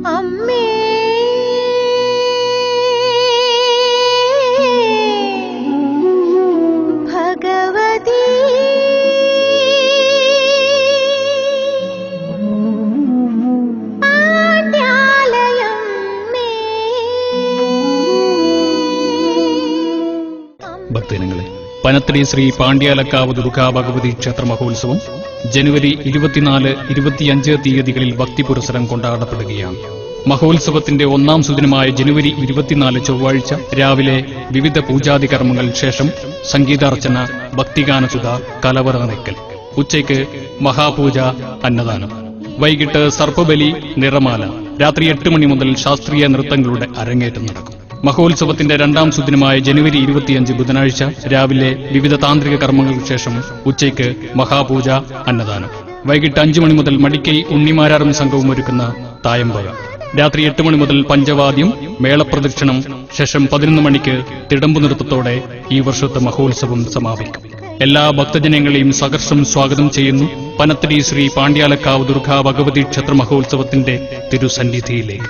അമ്മേ ഭഗവതി ഭക്തജനങ്ങളെ, പനത്തടി ശ്രീ പാണ്ഡ്യാലക്കാവ് ദുർഗാ ഭഗവതി ക്ഷേത്ര മഹോത്സവം ജനുവരി 24, 25 തീയതികളിൽ ഭക്തിപുരസരം കൊണ്ടാടപ്പെടുകയാണ്. മഹോത്സവത്തിന്റെ ഒന്നാം സുദിനമായ ജനുവരി 24 ചൊവ്വാഴ്ച രാവിലെ വിവിധ പൂജാതി കർമ്മങ്ങൾ ശേഷം സംഗീതാർച്ചന, ഭക്തിഗാനസുധ, കലവറ നിറയ്ക്കൽ. ഉച്ചയ്ക്ക് മഹാപൂജ, അന്നദാനം. വൈകിട്ട് സർപ്പബലി, നിറമാല. രാത്രി 8 മണി മുതൽ ശാസ്ത്രീയ നൃത്തങ്ങളുടെ അരങ്ങേറ്റം നടക്കും. മഹോത്സവത്തിന്റെ രണ്ടാം സുദിനമായ ജനുവരി 25 ബുധനാഴ്ച രാവിലെ വിവിധ താന്ത്രിക കർമ്മങ്ങൾക്ക് ശേഷം ഉച്ചയ്ക്ക് മഹാപൂജ, അന്നദാനം. വൈകിട്ട് 5 മണി മുതൽ മടിക്കൈ ഉണ്ണിമാരാറും സംഘവും ഒരുക്കുന്ന തായമ്പക. രാത്രി 8 മണി മുതൽ പഞ്ചവാദ്യം, മേളപ്രദക്ഷിണം. ശേഷം 11 മണിക്ക് തിടമ്പു നൃത്തത്തോടെ ഈ വർഷത്തെ മഹോത്സവം സമാപിക്കും. എല്ലാ ഭക്തജനങ്ങളെയും സഹർഷം സ്വാഗതം ചെയ്യുന്നു പനത്തടി ശ്രീ പാണ്ഡ്യാലക്കാവ് ദുർഗാ ഭഗവതി ക്ഷേത്ര മഹോത്സവത്തിന്റെ തിരുസന്നിധിയിലേക്ക്.